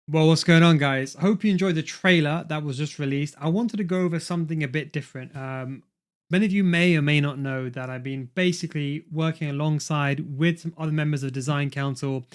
Well, what's going on, guys? I hope you enjoyed the trailer that was just released. I wanted to go over something a bit different. Many of you may or may not know that I've been basically working alongside with some other members of Design Council,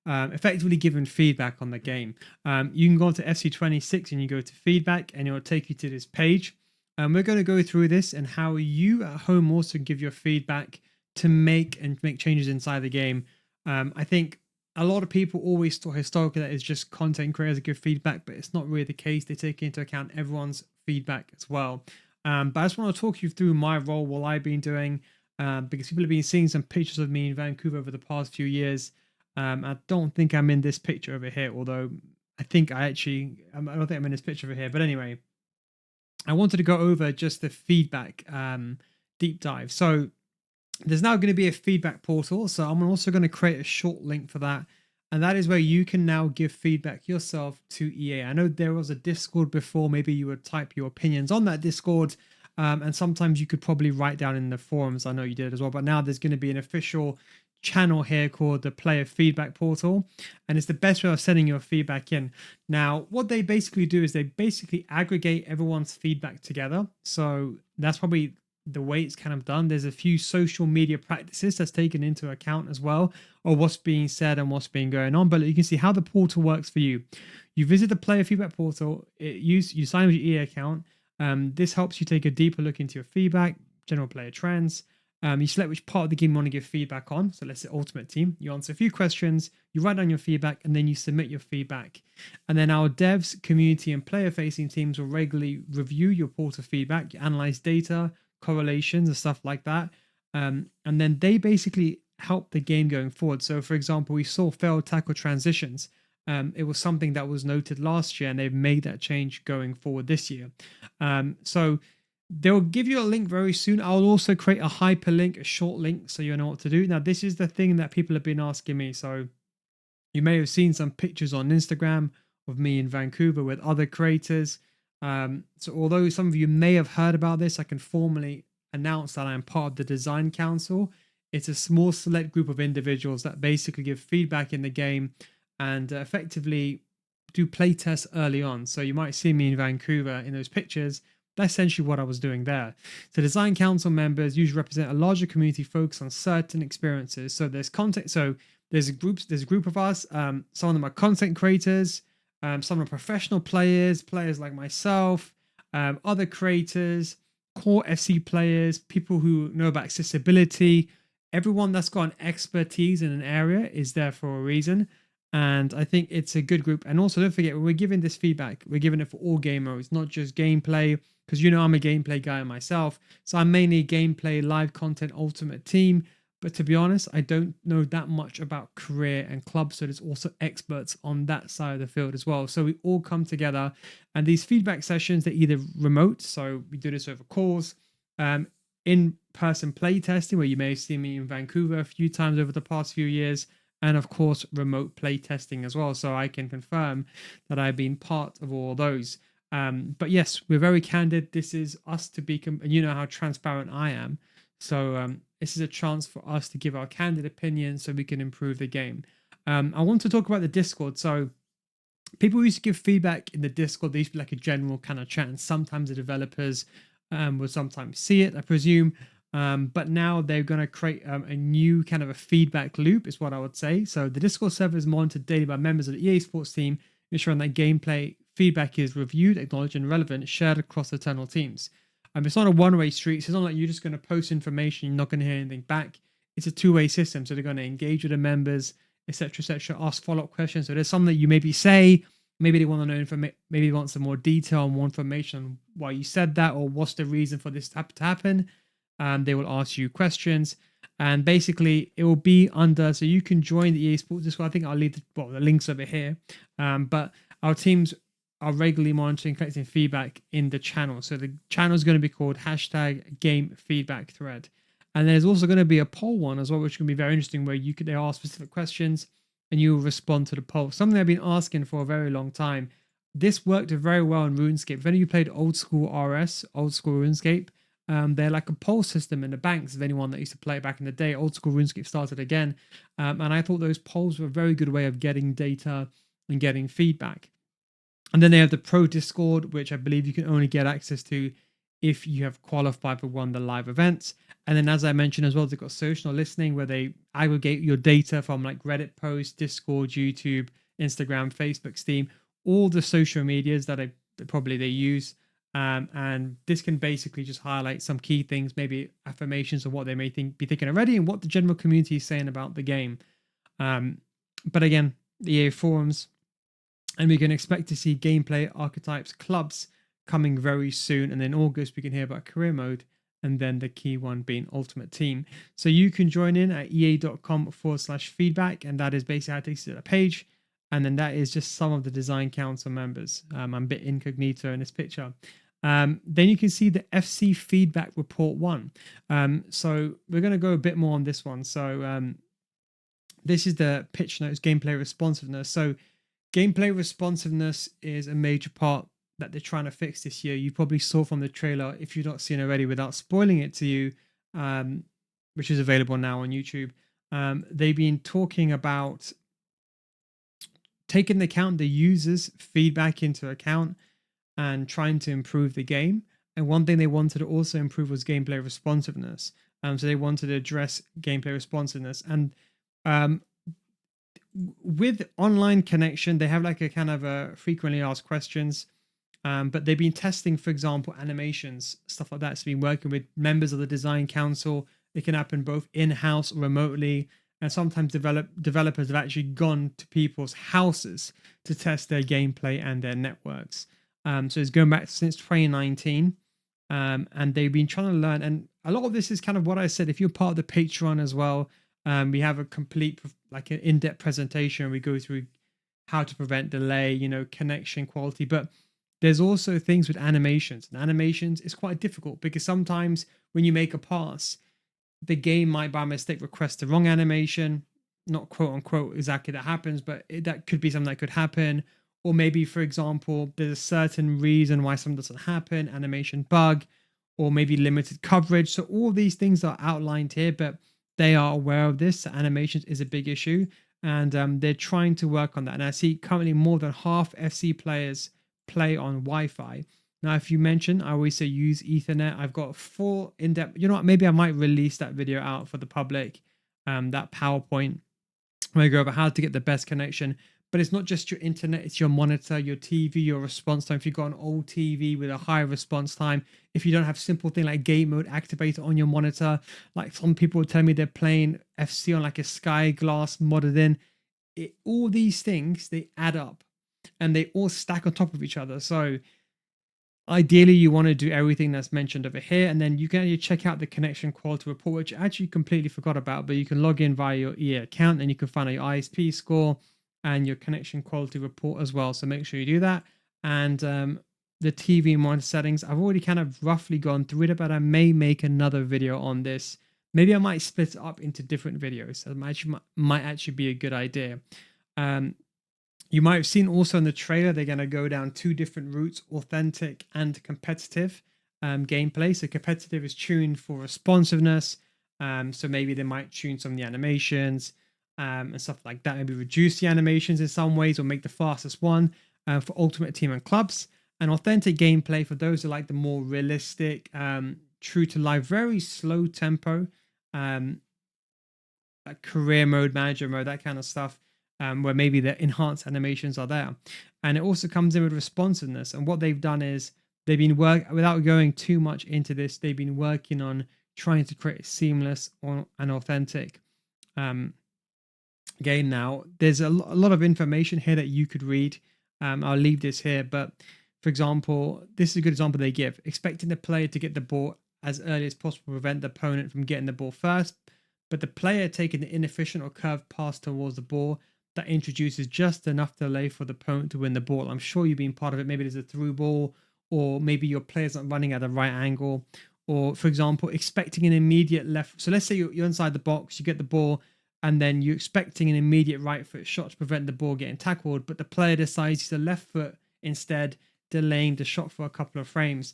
effectively giving feedback on the game. You can go to FC26 and you go to feedback, and it will take you to this page. And we're going to go through this and how you at home also give your feedback to make changes inside the game. I think a lot of people always thought historically that it's just content creators that give feedback, but it's not really the case. They take into account everyone's feedback as well. But I just want to talk you through my role, what I've been doing, because people have been seeing some pictures of me in Vancouver over the past few years. I don't think I'm in this picture over here, although I don't think I'm in this picture over here. But anyway, I wanted to go over just the feedback deep dive. So there's now going to be a feedback portal. So I'm also going to create a short link for that. And that is where you can now give feedback yourself to EA. I know there was a Discord before. Maybe you would type your opinions on that Discord. And sometimes you could probably write down in the forums. I know you did as well. But now there's going to be an official channel here called the player feedback portal. And it's the best way of sending your feedback in. Now, what they basically do is they basically aggregate everyone's feedback together. So that's probably the way it's kind of done. There's a few social media practices that's taken into account as well, or what's being said and what's been going on. But you can see how the portal works for you. You visit the player feedback portal. You sign with your EA account. This helps you take a deeper look into your feedback, general player trends. You select which part of the game you want to give feedback on. So let's say Ultimate Team. You answer a few questions, you write down your feedback, and then you submit your feedback. And then our devs, community, and player-facing teams will regularly review your portal feedback, you analyze data, correlations, and stuff like that. And then they basically help the game going forward. So, for example, we saw failed tackle transitions. It was something that was noted last year, and they've made that change going forward this year. So they'll give you a link very soon. I'll also create a hyperlink, a short link, so you know what to do. Now, this is the thing that people have been asking me. So you may have seen some pictures on Instagram of me in Vancouver with other creators. So although some of you may have heard about this, I can formally announce that I am part of the Design Council. It's a small select group of individuals that basically give feedback in the game and effectively do play tests early on. So you might see me in Vancouver in those pictures. That's essentially what I was doing there. So design council members usually represent a larger community focused on certain experiences. So there's content. So there's a group of us. Some of them are content creators. Some are professional players like myself, other creators, core FC players, people who know about accessibility. Everyone that's got an expertise in an area is there for a reason. And I think it's a good group. And also, don't forget, when we're giving this feedback, we're giving it for all game modes, not just gameplay, because I'm a gameplay guy myself. So I'm mainly gameplay, live content, ultimate team. But to be honest, I don't know that much about career and club. So there's also experts on that side of the field as well. So we all come together, and these feedback sessions, they're either remote. So we do this over calls, in-person play testing, where you may have seen me in Vancouver a few times over the past few years, and of course remote play testing as well, so I can confirm that I've been part of all those. But yes, we're very candid. This is us to be and you know how transparent I am, so this is a chance for us to give our candid opinion so we can improve the game. I want to talk about the Discord. So people used to give feedback in the Discord. They used to be like a general kind of chat, and sometimes the developers will sometimes see it, I presume. But now they're going to create a new kind of a feedback loop, is what I would say. So the Discord server is monitored daily by members of the EA Sports team, ensuring that gameplay feedback is reviewed, acknowledged, and relevant, shared across internal teams. It's not a one-way street. So it's not like you're just going to post information, you're not going to hear anything back. It's a two-way system. So they're going to engage with the members, etc., ask follow-up questions. So there's something that you maybe say, maybe they want to know information, maybe they want some more detail, more information on why you said that, or what's the reason for this to happen. They will ask you questions, and basically it will be under, so you can join the EA Sports Discord. I think I'll leave the links over here. But our teams are regularly monitoring, collecting feedback in the channel. So the channel is going to be called #GameFeedbackThread. And there's also going to be a poll one as well, which can be very interesting, where they ask specific questions and you respond to the poll. Something I've been asking for a very long time. This worked very well in RuneScape. If any of you played old school RS, old school RuneScape, they're like a poll system in the banks. Of anyone that used to play back in the day, old school RuneScape started again, and I thought those polls were a very good way of getting data and getting feedback. And then they have the Pro Discord, which I believe you can only get access to if you have qualified for one of the live events. And then, as I mentioned as well, they've got social listening where they aggregate your data from like Reddit posts, Discord, YouTube, Instagram, Facebook, Steam, all the social medias that they use. And this can basically just highlight some key things, maybe affirmations of what they may be thinking already and what the general community is saying about the game. But again, the EA forums, and we can expect to see gameplay, archetypes, clubs coming very soon. And then August, we can hear about career mode, and then the key one being Ultimate Team. So you can join in at ea.com/feedback, and that is basically how it takes you to the page. And then that is just some of the design council members. I'm a bit incognito in this picture. Then you can see the FC feedback report 1. So we're going to go a bit more on this one. So this is the pitch notes, gameplay responsiveness. So gameplay responsiveness is a major part that they're trying to fix this year. You probably saw from the trailer, if you've not seen already, without spoiling it to you, which is available now on YouTube. They've been talking about taking the users' feedback into account and trying to improve the game. And one thing they wanted to also improve was gameplay responsiveness. So they wanted to address gameplay responsiveness. And with online connection, they have like a kind of a frequently asked questions. But they've been testing, for example, animations, stuff like that. It's been working with members of the design council. It can happen both in-house or remotely. And sometimes developers have actually gone to people's houses to test their gameplay and their networks. So it's going back since 2019. And they've been trying to learn. And a lot of this is kind of what I said. If you're part of the Patreon as well, we have a complete, like an in-depth presentation. We go through how to prevent delay, connection quality. But there's also things with animations. And animations is quite difficult because sometimes when you make a pass, the game might by mistake request the wrong animation. Not quote unquote exactly that happens, but that could be something that could happen. Or maybe, for example, there's a certain reason why something doesn't happen, animation bug, or maybe limited coverage. So all these things are outlined here, but they are aware of this. So animations is a big issue, and they're trying to work on that. And I see currently more than half FC players play on Wi-Fi. Now, if you mention, I always say use Ethernet. I've got a full in-depth, you know what, maybe I might release that video out for the public, that PowerPoint, where I go over how to get the best connection. But it's not just your internet, it's your monitor, your TV, your response time. If you've got an old TV with a high response time, if you don't have simple thing like game mode activator on your monitor, like some people tell me they're playing FC on like a Sky Glass modded in, all these things, they add up and they all stack on top of each other. So ideally, you want to do everything that's mentioned over here, and then you can check out the connection quality report, which I actually completely forgot about, but you can log in via your EA account and you can find out your ISP score and your connection quality report as well. So make sure you do that. And the TV monitor settings, I've already kind of roughly gone through it, but I may make another video on this. Maybe I might split it up into different videos. That might actually be a good idea. You might have seen also in the trailer, they're going to go down 2 different routes, authentic and competitive gameplay. So competitive is tuned for responsiveness. So maybe they might tune some of the animations and stuff like that. Maybe reduce the animations in some ways or make the fastest one for Ultimate Team and clubs. And authentic gameplay for those who like the more realistic, true to life, very slow tempo, like career mode, manager mode, that kind of stuff. Where maybe the enhanced animations are there. And it also comes in with responsiveness. And what they've done is they've been without going too much into this, they've been working on trying to create a seamless and authentic game now. There's a lot of information here that you could read. I'll leave this here. But for example, this is a good example they give. Expecting the player to get the ball as early as possible to prevent the opponent from getting the ball first. But the player taking the inefficient or curved pass towards the ball that introduces just enough delay for the opponent to win the ball. I'm sure you've been part of it. Maybe there's a through ball, or maybe your player's not running at the right angle. Or, for example, expecting an immediate left. So let's say you're inside the box, you get the ball, and then you're expecting an immediate right foot shot to prevent the ball getting tackled, but the player decides to left foot instead, delaying the shot for a couple of frames.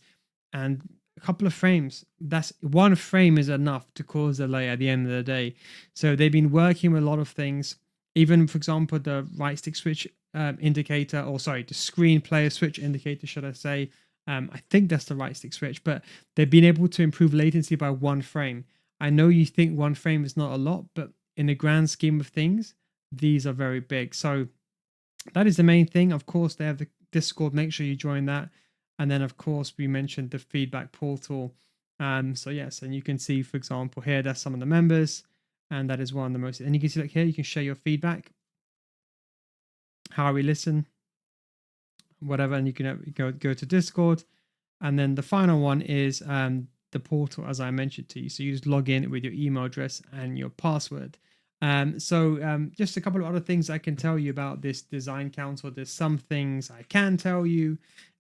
And a couple of frames, that's one frame is enough to cause delay at the end of the day. So they've been working with a lot of things. Even, for example, the right stick switch indicator, or sorry, the screen player switch indicator, should I say. I think that's the right stick switch, but they've been able to improve latency by 1 frame. I know you think 1 frame is not a lot, but in the grand scheme of things, these are very big. So that is the main thing. Of course, they have the Discord. Make sure you join that. And then, of course, we mentioned the feedback portal. So yes, and you can see, for example, here, that's some of the members, and that is one of the most. And you can see, like here, you can share your feedback, how we listen, whatever, and you can go to Discord. And then the final one is the portal, as I mentioned to you. So you just log in with your email address and your password. Just a couple of other things I can tell you about this design council. There's some things I can tell you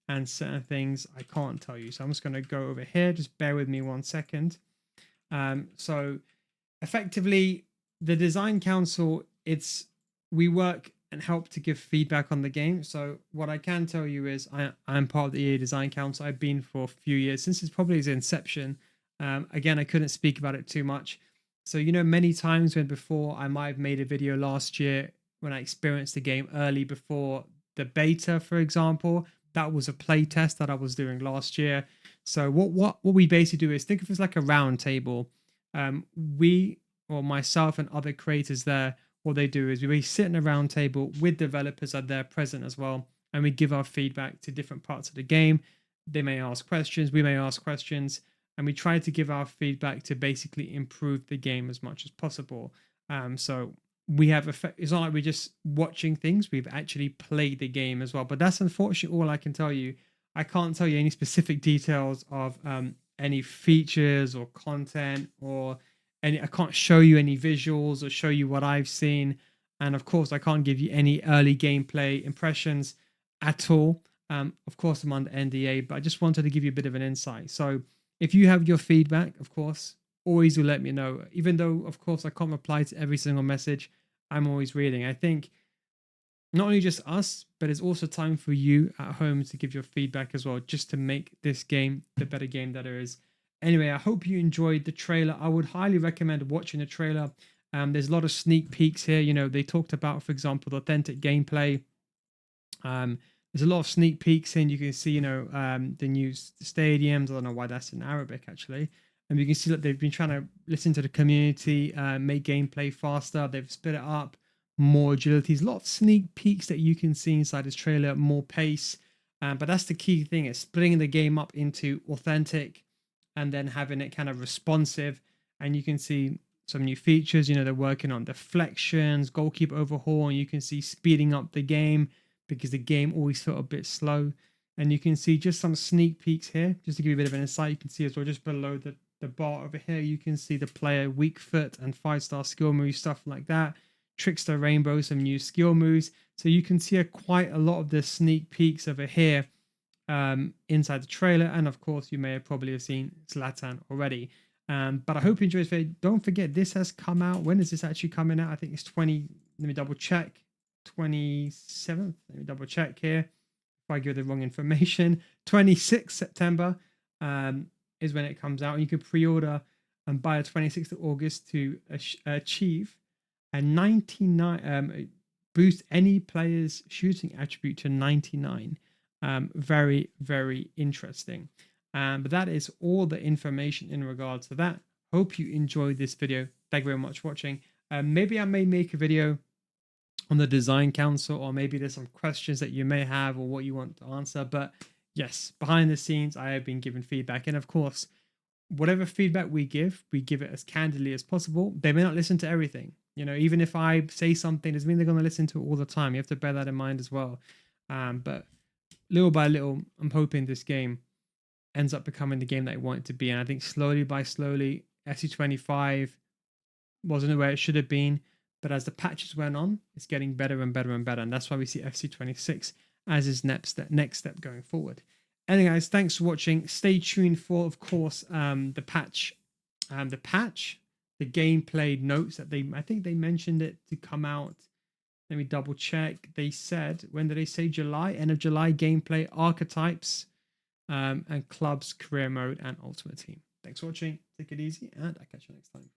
and certain things I can't tell you. So I'm just going to go over here. Just bear with me 1 second. So effectively, the design council, we work and help to give feedback on the game. So what I can tell you is I'm part of the EA Design Council. I've been for a few years, since it's probably its inception. Again, I couldn't speak about it too much. So, many times when before I might have made a video last year when I experienced the game early before the beta, for example, that was a play test that I was doing last year. So what we basically do is think of it as like a round table. We, or myself and other creators there, what they do is we sit in a round table with developers are there present as well, and we give our feedback to different parts of the game. They may ask questions, we may ask questions, and we try to give our feedback to basically improve the game as much as possible. So we have it's not like we're just watching things, we've actually played the game as well. But that's unfortunately all I can tell you. I can't tell you any specific details of any features or content, or I can't show you any visuals or show you what I've seen. And of course, I can't give you any early gameplay impressions at all. Of course, I'm under NDA, but I just wanted to give you a bit of an insight. So if you have your feedback, of course, always do let me know. Even though, of course, I can't reply to every single message, I'm always reading. I think not only just us, but it's also time for you at home to give your feedback as well, just to make this game the better game that it is. Anyway, I hope you enjoyed the trailer. I would highly recommend watching the trailer. There's a lot of sneak peeks here. They talked about, for example, the authentic gameplay. There's a lot of sneak peeks in. You can see, the new stadiums. I don't know why that's in Arabic, actually. And you can see that they've been trying to listen to the community, make gameplay faster. They've sped it up, more agility. There's a lot of sneak peeks that you can see inside this trailer, more pace. But that's the key thing, is splitting the game up into authentic and then having it kind of responsive. And you can see some new features. They're working on deflections, goalkeeper overhaul, and you can see speeding up the game because the game always felt a bit slow. And you can see just some sneak peeks here, just to give you a bit of an insight. You can see as well, just below the bar over here, you can see the player weak foot and 5-star skill moves, stuff like that. Trickster Rainbow, some new skill moves. So you can see quite a lot of the sneak peeks over here inside the trailer. And of course, you may have probably have seen Zlatan already. But I hope you enjoyed this video. Don't forget, this has come out. When is this actually coming out? I think it's let me double check. 27th. Let me double check here if I give the wrong information. 26th September is when it comes out. And you can pre-order and buy the 26th of August to achieve a 99 boost any player's shooting attribute to 99. Very, very interesting. But that is all the information in regards to that. Hope you enjoyed this video. Thank you very much for watching. Maybe I may make a video on the design council, or maybe there's some questions that you may have or what you want to answer. But yes, behind the scenes, I have been given feedback. And of course, whatever feedback we give it as candidly as possible. They may not listen to everything. Even if I say something, doesn't mean they're going to listen to it all the time. You have to bear that in mind as well. But little by little, I'm hoping this game ends up becoming the game that I want it to be. And I think slowly by slowly, FC25 wasn't where it should have been. But as the patches went on, it's getting better and better and better. And that's why we see FC26 as his next step going forward. Anyway, guys, thanks for watching. Stay tuned for, of course, the patch, the gameplay notes that I think they mentioned it to come out. Let me double check. They said, when did they say? July, end of July, gameplay, archetypes, and clubs, career mode, and ultimate team. Thanks for watching. Take it easy, and I'll catch you next time.